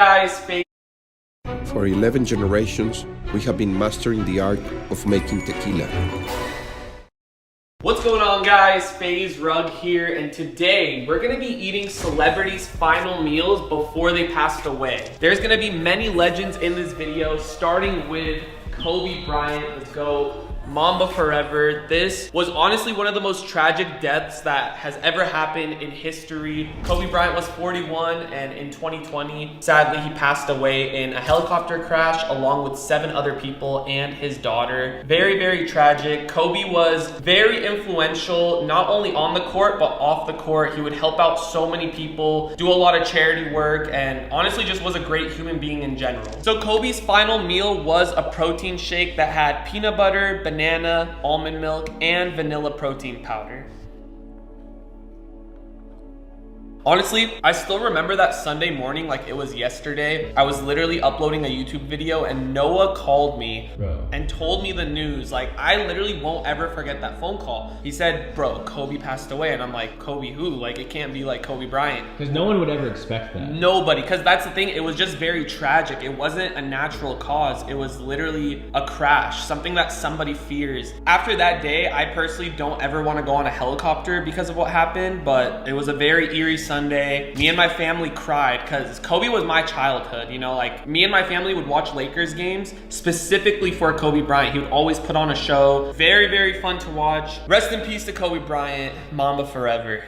Guys, For 11 generations, we have been mastering the art of making tequila. what's going on, guys? FaZe Rug here, and today we're gonna be eating celebrities' final meals before they passed away. There's gonna be many legends in this video, starting with Kobe Bryant, the GOAT, Mamba Forever. This was honestly one of the most tragic deaths that has ever happened in history. Kobe Bryant was 41, and in 2020, sadly, he passed away in a helicopter crash along with 7 other people and his daughter. Very, very tragic. Kobe was very influential, not only on the court, but off the court. He would help out so many people, do a lot of charity work, and honestly just was a great human being in general. So Kobe's final meal was a protein shake that had peanut butter, banana, almond milk, and vanilla protein powder. Honestly, I still remember that Sunday morning like it was yesterday. I was literally uploading a YouTube video and Noah called me and told me the news. Like, I literally won't ever forget that phone call. He said, bro, Kobe passed away. And I'm like, Kobe who? Like, it can't be like Kobe Bryant. Because no one would ever expect that. Nobody, because that's the thing. It was just very tragic. It wasn't a natural cause. It was literally a crash, something that somebody fears. After that day, I personally don't ever want to go on a helicopter because of what happened, but it was a very eerie Sunday. Me and my family cried because Kobe was my childhood, you know, like me and my family would watch Lakers games specifically for Kobe Bryant. He would always put on a show. Very, very fun to watch. Rest in peace to Kobe Bryant, Mamba Forever.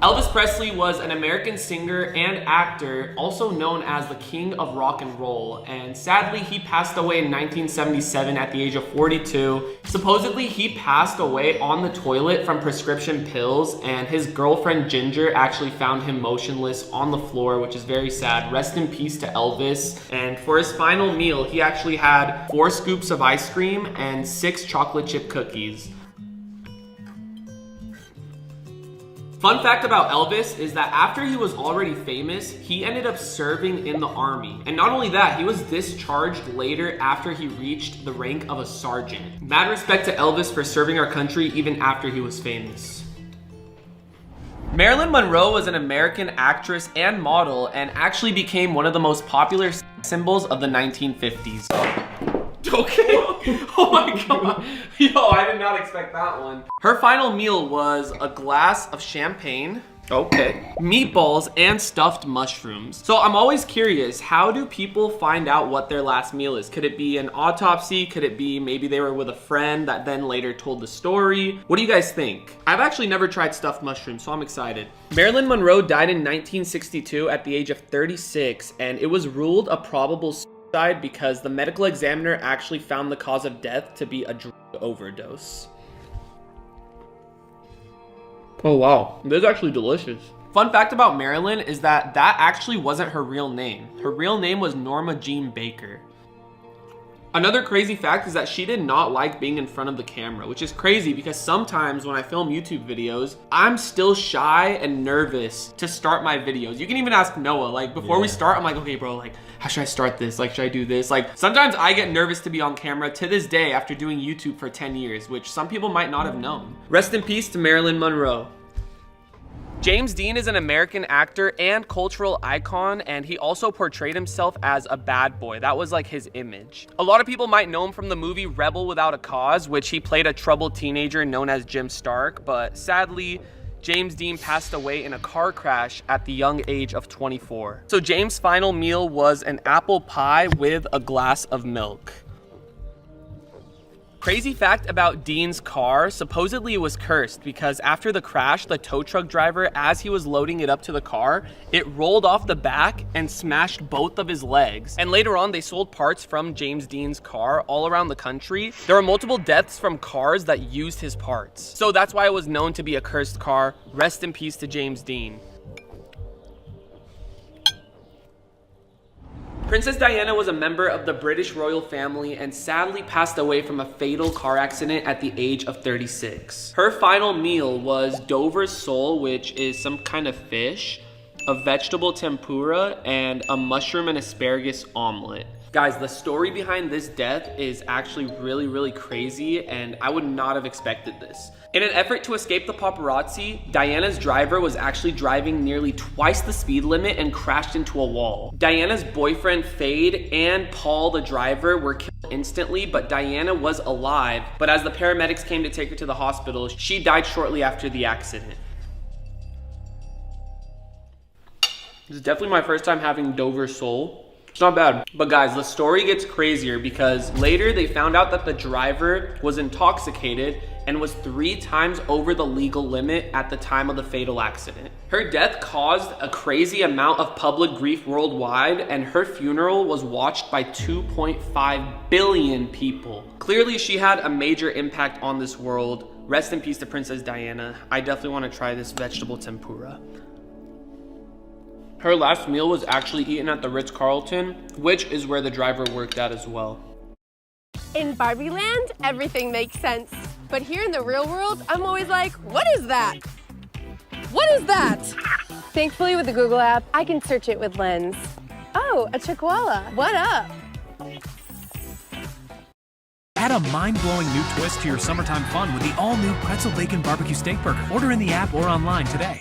Elvis Presley was an American singer and actor, also known as the King of Rock and Roll, and sadly he passed away in 1977 at the age of 42. Supposedly he passed away on the toilet from prescription pills, and his girlfriend Ginger actually found him motionless on the floor, which is very sad. Rest in peace to Elvis. And for his final meal, he actually had 4 scoops of ice cream and 6 chocolate chip cookies. Fun fact about Elvis is that after he was already famous, he ended up serving in the army. And not only that, he was discharged later after he reached the rank of a sergeant. Mad respect to Elvis for serving our country even after he was famous. Marilyn Monroe was an American actress and model and actually became one of the most popular symbols of the 1950s. Okay. Oh my god. Yo, I did not expect that one. Her final meal was a glass of champagne, okay, meatballs, and stuffed mushrooms. So I'm always curious, how do people find out what their last meal is? Could it be an autopsy? Could it be maybe they were with a friend that then later told the story? What do you guys think? I've actually never tried stuffed mushrooms, so I'm excited. Marilyn Monroe died in 1962 at the age of 36, and it was ruled a probable because the medical examiner actually found the cause of death to be a drug overdose. Oh wow, this is actually delicious. Fun fact about Marilyn is that actually wasn't her real name. Her real name was Norma Jean Baker. Another crazy fact is that she did not like being in front of the camera, which is crazy because sometimes when I film YouTube videos, I'm still shy and nervous to start my videos. You can even ask Noah, like before we start, I'm like, okay bro, like how should I start this? Like, should I do this? Like sometimes I get nervous to be on camera to this day after doing YouTube for 10 years, which some people might not have known. Rest in peace to Marilyn Monroe. James Dean is an American actor and cultural icon, and he also portrayed himself as a bad boy. That was like his image. A lot of people might know him from the movie Rebel Without a Cause, which he played a troubled teenager known as Jim Stark, but sadly, James Dean passed away in a car crash at the young age of 24. So James' final meal was an apple pie with a glass of milk. Crazy fact about Dean's car, supposedly it was cursed because after the crash, the tow truck driver, as he was loading it up to the car, it rolled off the back and smashed both of his legs. And later on, they sold parts from James Dean's car all around the country. There were multiple deaths from cars that used his parts. So that's why it was known to be a cursed car. Rest in peace to James Dean. Princess Diana was a member of the British royal family and sadly passed away from a fatal car accident at the age of 36. Her final meal was Dover's sole, which is some kind of fish, a vegetable tempura, and a mushroom and asparagus omelet. Guys, the story behind this death is actually really, really crazy, and I would not have expected this. In an effort to escape the paparazzi, Diana's driver was actually driving nearly twice the speed limit and crashed into a wall. Diana's boyfriend, Fade, and Paul, the driver, were killed instantly, but Diana was alive. But as the paramedics came to take her to the hospital, she died shortly after the accident. This is definitely my first time having Dover Sole. It's not bad. But guys, the story gets crazier because later they found out that the driver was intoxicated and was 3 times over the legal limit at the time of the fatal accident. Her death caused a crazy amount of public grief worldwide, and her funeral was watched by 2.5 billion people. Clearly, she had a major impact on this world. Rest in peace to Princess Diana. I definitely want to try this vegetable tempura. Her last meal was actually eaten at the Ritz-Carlton, which is where the driver worked at as well. In Barbie land, everything makes sense. But here in the real world, I'm always like, what is that? What is that? Thankfully, with the Google app, I can search it with Lens. Oh, a chihuahua. What up? Add a mind-blowing new twist to your summertime fun with the all-new Pretzel Bacon Barbecue Steak Burger. Order in the app or online today.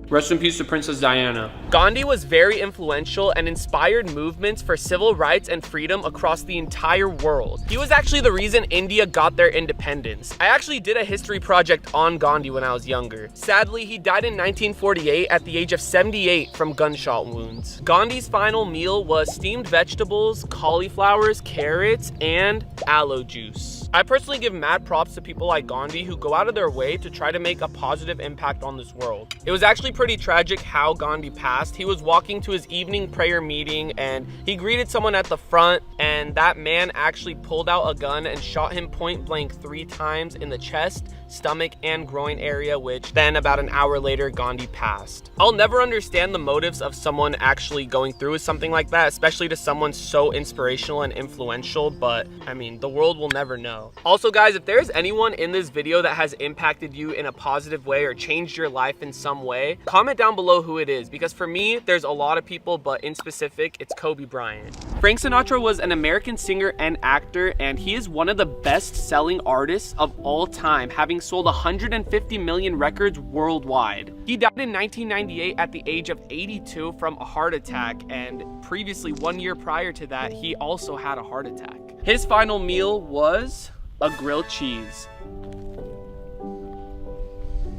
Rest in peace to Princess Diana. Gandhi was very influential and inspired movements for civil rights and freedom across the entire world. He was actually the reason India got their independence. I actually did a history project on Gandhi when I was younger. Sadly, he died in 1948 at the age of 78 from gunshot wounds. Gandhi's final meal was steamed vegetables, cauliflowers, carrots, and aloe juice. I personally give mad props to people like Gandhi who go out of their way to try to make a positive impact on this world. It was actually pretty tragic how Gandhi passed. He was walking to his evening prayer meeting and he greeted someone at the front, and that man actually pulled out a gun and shot him point blank 3 times in the chest, stomach, and groin area, which then about an hour later, Gandhi passed. I'll never understand the motives of someone actually going through with something like that, especially to someone so inspirational and influential, but I mean, the world will never know. Also guys, if there's anyone in this video that has impacted you in a positive way or changed your life in some way, comment down below who it is, because for me, there's a lot of people, but in specific, it's Kobe Bryant. Frank Sinatra was an American singer and actor, and he is one of the best-selling artists of all time, having sold 150 million records worldwide. He died in 1998 at the age of 82 from a heart attack, and previously 1 year prior to that, he also had a heart attack. His final meal was a grilled cheese.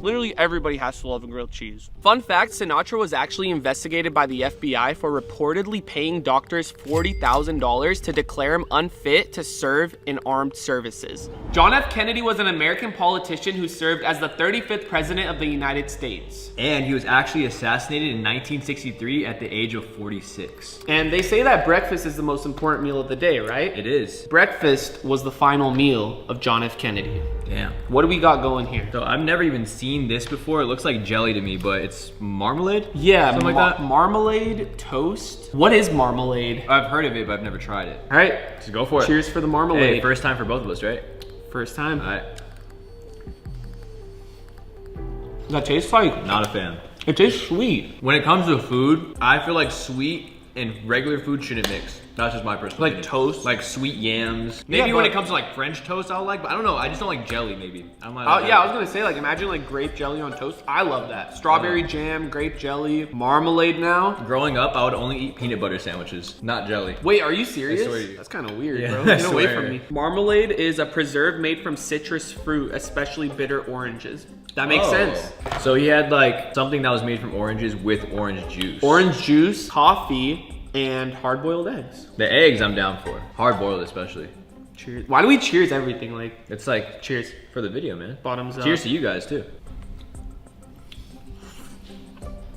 Literally everybody has to love a grilled cheese. Fun fact, Sinatra was actually investigated by the FBI for reportedly paying doctors $40,000 to declare him unfit to serve in armed services. John F. Kennedy was an American politician who served as the 35th president of the United States. And he was actually assassinated in 1963 at the age of 46. And they say that breakfast is the most important meal of the day, right? It is. Breakfast was the final meal of John F. Kennedy. Damn. What do we got going here? So I've never even seen this before. It looks like jelly to me, but it's marmalade? Yeah, something like that. Marmalade toast. What is marmalade? I've heard of it, but I've never tried it. All right, So go for it. cheers for the marmalade. Hey, first time for both of us, right? First time. All right. That tastes like, Not a fan. it tastes sweet. When it comes to food, I feel like sweet and regular food shouldn't mix. That's just my personal Like opinion. toast? Like sweet yams. Maybe Yeah, when but- it comes to like French toast, I'll like, but I don't know. I just don't like jelly, maybe. I'm like, Yeah, I was gonna say, like, imagine like grape jelly on toast. I love that. Strawberry jam, grape jelly, marmalade now. Growing up, I would only eat peanut butter sandwiches, not jelly. Wait, are you serious? I swear to you. That's kind of weird, Yeah, bro. I Get away swear. from me. Marmalade is a preserve made from citrus fruit, especially bitter oranges. That makes Oh. sense. So he had like something that was made from oranges with orange juice. Orange juice, coffee, and hard-boiled eggs. The eggs I'm down for. Hard boiled especially. Cheers. Why do we cheers everything? Like, It's like cheers. for the video, man. Bottoms up. Cheers to you guys too.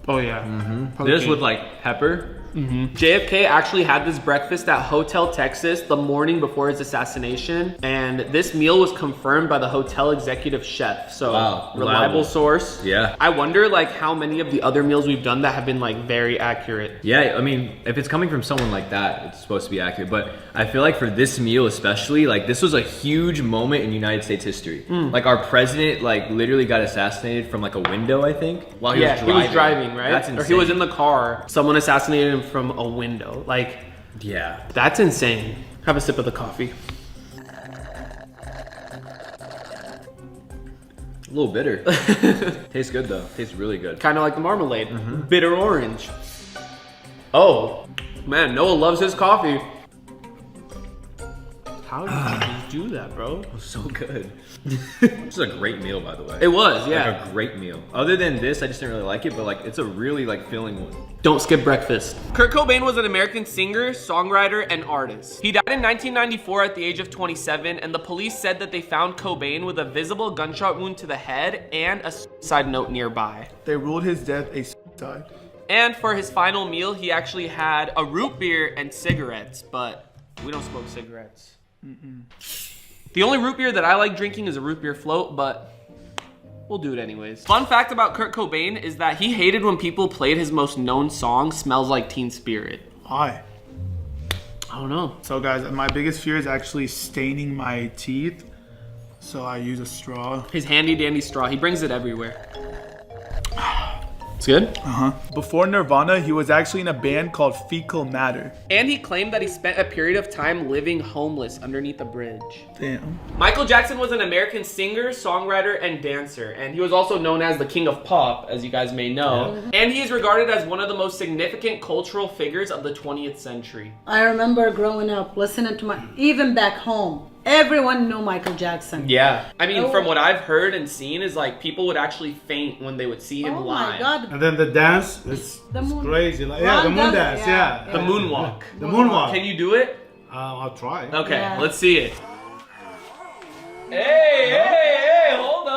Oh yeah. This with like pepper. JFK actually had this breakfast at Hotel Texas the morning before his assassination, and this meal was confirmed by the hotel executive chef. So Wow, reliable reliable. source. Yeah. I wonder like how many of the other meals we've done that have been like very accurate. Yeah, I mean, if it's coming from someone like that, it's supposed to be accurate. But I feel like for this meal especially, like this was a huge moment in United States history. Like our president, like literally got assassinated from like a window, I think, while he was driving. He was driving, right? That's Or insane. he was in the car. Someone assassinated him from a window. Like, Yeah. That's insane. Have a sip of the coffee. A little bitter. Tastes good though. Tastes really good. Kind of like the marmalade. Bitter orange. Oh, man, Noah loves his coffee. How did you do that, bro? So good. This is a great meal, by the way. It was, yeah. Like a great meal. Other than this, I just didn't really like it, but like it's a really like filling one. Don't skip breakfast. Kurt Cobain was an American singer, songwriter, and artist. He died in 1994 at the age of 27, and the police said that they found Cobain with a visible gunshot wound to the head and a suicide note nearby. They ruled his death a suicide. And for his final meal, he actually had a root beer and cigarettes, but we don't smoke cigarettes. The only root beer that I like drinking is a root beer float, but we'll do it anyways. Fun fact about Kurt Cobain is that he hated when people played his most known song, Smells Like Teen Spirit. Why? I don't know. So guys, my biggest fear is actually staining my teeth. So I use a straw. His handy dandy straw, he brings it everywhere. It's good? Before Nirvana, he was actually in a band called Fecal Matter. And he claimed that he spent a period of time living homeless underneath a bridge. Damn. Michael Jackson was an American singer, songwriter, and dancer, and he was also known as the King of Pop, as you guys may know. And he is regarded as one of the most significant cultural figures of the 20th century. I remember growing up listening to even back home, everyone knew Michael Jackson. Yeah. I mean, from what I've heard and seen is like people would actually faint when they would see him Oh live. my God. And then the dance, it's moon- crazy. Like, yeah, the Ron moon does- dance, yeah, yeah. The moonwalk. The moonwalk. Can you do it? I'll try. Okay, Yeah. let's see it. Hey, hold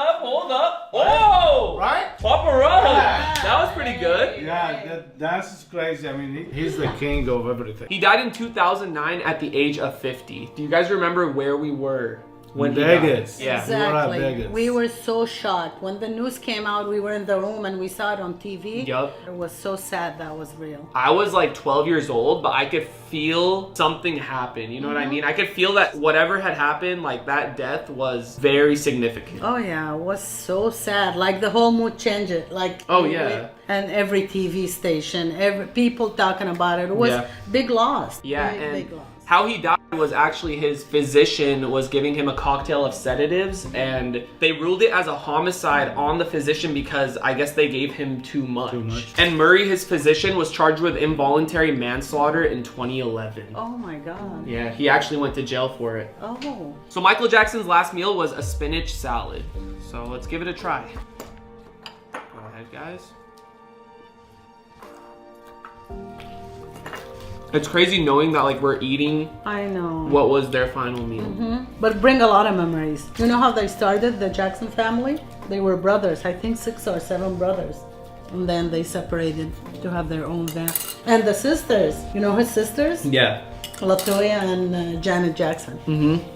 up. Oh! Right? Paparazzi! Yeah. That was pretty good. Yeah, that dance is crazy. I mean, he's the king of everything. He died in 2009 at the age of 50. Do you guys remember where we were when he Vegas. died? Yeah. Exactly. Vegas. We were so shocked. When the news came out, we were in the room and we saw it on TV. Yup. It was so sad that was real. I was like 12 years old, but I could feel something happen. You know what I mean? I could feel that whatever had happened, like that death was very significant. Oh yeah, it was so sad. Like the whole mood changed. Like Oh, yeah. And every TV station, every people talking about it. It was Yeah. big loss. Yeah, big, and big loss. how he died was actually his physician was giving him a cocktail of sedatives, and they ruled it as a homicide on the physician because I guess they gave him too much. And Murray, his physician, was charged with involuntary manslaughter in 2011. Oh my God. Yeah, he actually went to jail for it. Oh. So Michael Jackson's last meal was a spinach salad. So let's give it a try. Go ahead, guys. It's crazy knowing that like we're eating I know. what was their final meal. But bring a lot of memories. You know how they started, the Jackson family? They were brothers, I think 6 or 7 brothers. And then they separated to have their own band. And the sisters, you know his sisters? Yeah. Latoya and Janet Jackson.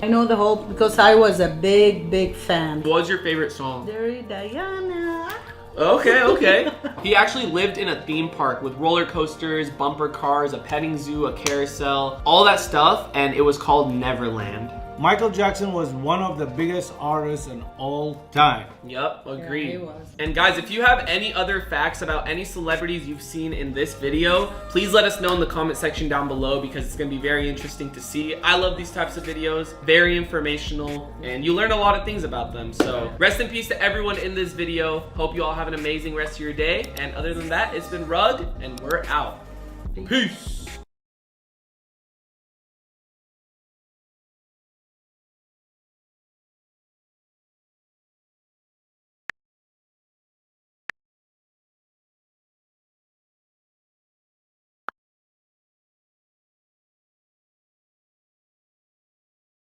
I know the whole, because I was a big fan. What was your favorite song? Dirty Diana. Okay. He actually lived in a theme park with roller coasters, bumper cars, a petting zoo, a carousel, all that stuff, and it was called Neverland. Michael Jackson was one of the biggest artists in all time. Yup, agreed. he was. And guys, if you have any other facts about any celebrities you've seen in this video, please let us know in the comment section down below because it's gonna be very interesting to see. I love these types of videos, very informational, and you learn a lot of things about them. So rest in peace to everyone in this video. Hope you all have an amazing rest of your day. And other than that, it's been Rug, and we're out. Peace.